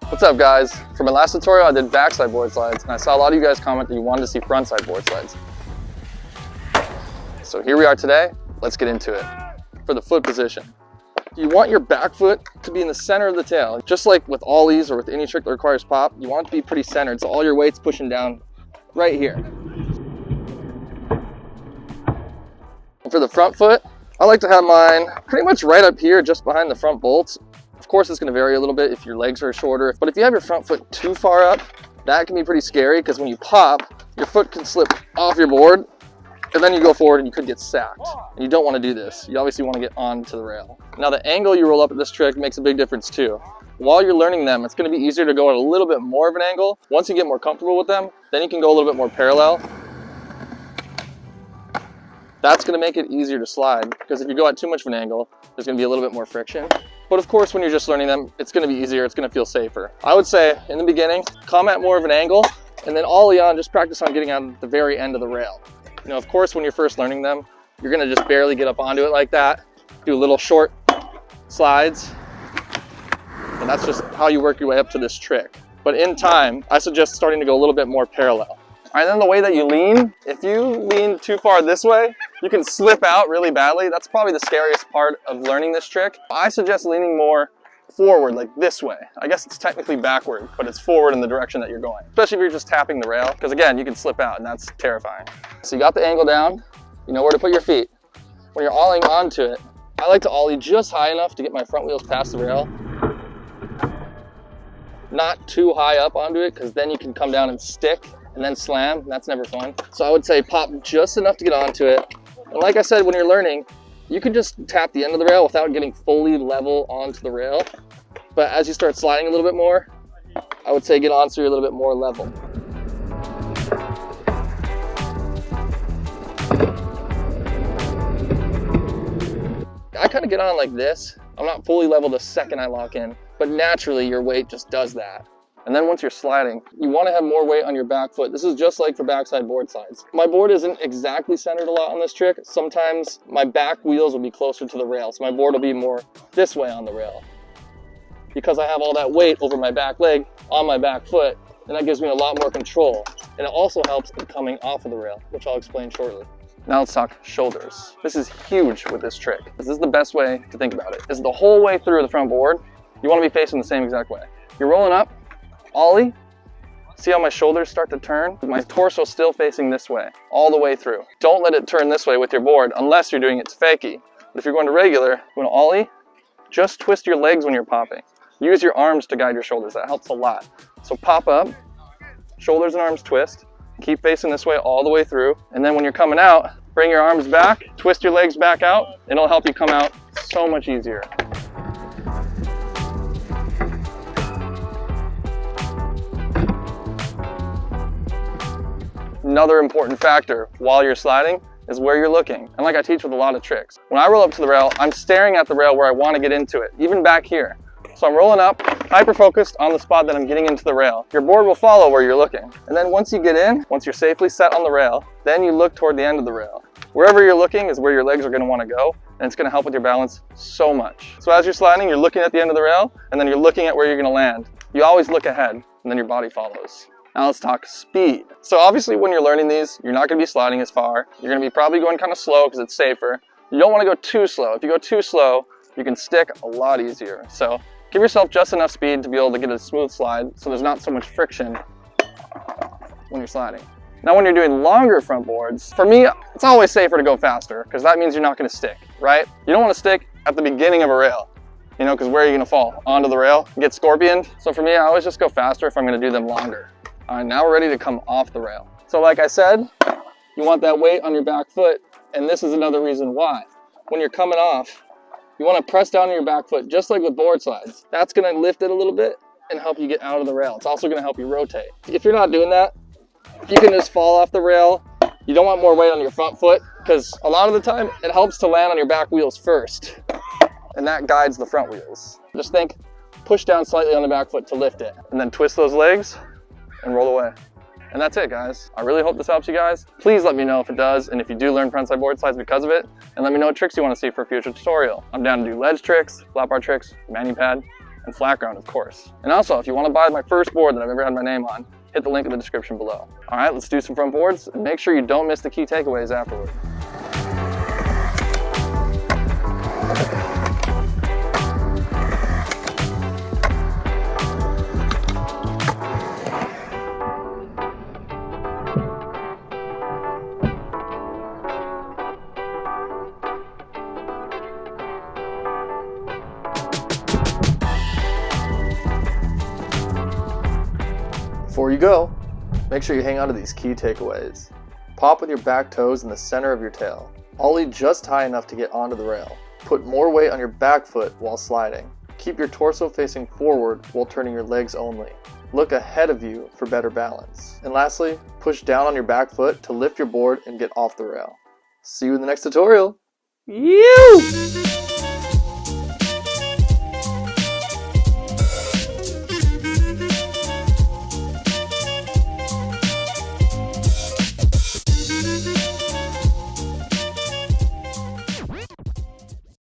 What's up guys? For my last tutorial I did backside board slides and I saw a lot of you guys comment that you wanted to see frontside board slides. So here we are today, let's get into it. For the foot position, you want your back foot to be in the center of the tail. Just like with ollies or with any trick that requires pop, you want it to be pretty centered so all your weight's pushing down right here. And for the front foot, I like to have mine pretty much right up here just behind the front bolts. Of course, it's going to vary a little bit if your legs are shorter, but if you have your front foot too far up, that can be pretty scary because when you pop, your foot can slip off your board and then you go forward and you could get sacked. And you don't want to do this. You obviously want to get onto the rail. Now, the angle you roll up at this trick makes a big difference too. While you're learning them, it's going to be easier to go at a little bit more of an angle. Once you get more comfortable with them, then you can go a little bit more parallel. That's going to make it easier to slide because if you go at too much of an angle, there's going to be a little bit more friction. But of course, when you're just learning them, it's going to be easier, it's going to feel safer. I would say in the beginning, come at more of an angle and then ollie on, just practice on getting on the very end of the rail. You know, of course, when you're first learning them, you're going to just barely get up onto it like that, do little short slides, and that's just how you work your way up to this trick. But in time, I suggest starting to go a little bit more parallel. All right, then the way that you lean, if you lean too far this way, you can slip out really badly. That's probably the scariest part of learning this trick. I suggest leaning more forward, like this way. I guess it's technically backward, but it's forward in the direction that you're going. Especially if you're just tapping the rail, because again, you can slip out and that's terrifying. So you got the angle down, you know where to put your feet. When you're ollieing onto it, I like to ollie just high enough to get my front wheels past the rail. Not too high up onto it, because then you can come down and stick and then slam, and that's never fun. So I would say pop just enough to get onto it. And like I said, when you're learning, you can just tap the end of the rail without getting fully level onto the rail. But as you start sliding a little bit more, I would say get on so you're a little bit more level. I kind of get on like this. I'm not fully level the second I lock in, but naturally your weight just does that. And then once you're sliding, you want to have more weight on your back foot. This is just like for backside board slides. My board isn't exactly centered a lot on this trick. Sometimes my back wheels will be closer to the rail, so my board will be more this way on the rail. Because I have all that weight over my back leg on my back foot, and that gives me a lot more control. And it also helps in coming off of the rail, which I'll explain shortly. Now let's talk shoulders. This is huge with this trick. This is the best way to think about it. Is the whole way through the front board, you want to be facing the same exact way. You're rolling up, ollie, see how my shoulders start to turn? My torso's still facing this way, all the way through. Don't let it turn this way with your board unless you're doing it to fakie. But if you're going to regular, when ollie, just twist your legs when you're popping. Use your arms to guide your shoulders, that helps a lot. So pop up, shoulders and arms twist, keep facing this way all the way through. And then when you're coming out, bring your arms back, twist your legs back out, it'll help you come out so much easier. Another important factor while you're sliding is where you're looking. And like I teach with a lot of tricks, when I roll up to the rail, I'm staring at the rail where I want to get into it, even back here. So I'm rolling up, hyper-focused on the spot that I'm getting into the rail. Your board will follow where you're looking. And then once you get in, once you're safely set on the rail, then you look toward the end of the rail. Wherever you're looking is where your legs are going to want to go, and it's going to help with your balance so much. So as you're sliding, you're looking at the end of the rail, and then you're looking at where you're going to land. You always look ahead, and then your body follows. Now let's talk speed. So obviously when you're learning these, you're not going to be sliding as far. You're going to be probably going kind of slow because it's safer. You don't want to go too slow. If you go too slow, you can stick a lot easier. So give yourself just enough speed to be able to get a smooth slide so there's not so much friction when you're sliding. Now when you're doing longer front boards, for me, it's always safer to go faster because that means you're not going to stick, right? You don't want to stick at the beginning of a rail. You know, because where are you going to fall? Onto the rail, get scorpioned. So for me, I always just go faster if I'm going to do them longer. All right, now we're ready to come off the rail. So like I said, you want that weight on your back foot, and this is another reason why. When you're coming off, you want to press down on your back foot, just like with board slides. That's going to lift it a little bit and help you get out of the rail. It's also going to help you rotate. If you're not doing that, you can just fall off the rail. You don't want more weight on your front foot, because a lot of the time, it helps to land on your back wheels first, and that guides the front wheels. Just think, push down slightly on the back foot to lift it, and then twist those legs and roll away. And that's it, guys. I really hope this helps you guys. Please let me know if it does, and if you do learn frontside board slides because of it, and let me know what tricks you want to see for a future tutorial. I'm down to do ledge tricks, flat bar tricks, manu pad, and flat ground, of course. And also, if you want to buy my first board that I've ever had my name on, hit the link in the description below. All right, let's do some front boards, and make sure you don't miss the key takeaways afterward. Before you go, make sure you hang on to these key takeaways. Pop with your back toes in the center of your tail. Ollie just high enough to get onto the rail. Put more weight on your back foot while sliding. Keep your torso facing forward while turning your legs only. Look ahead of you for better balance. And lastly, push down on your back foot to lift your board and get off the rail. See you in the next tutorial. You!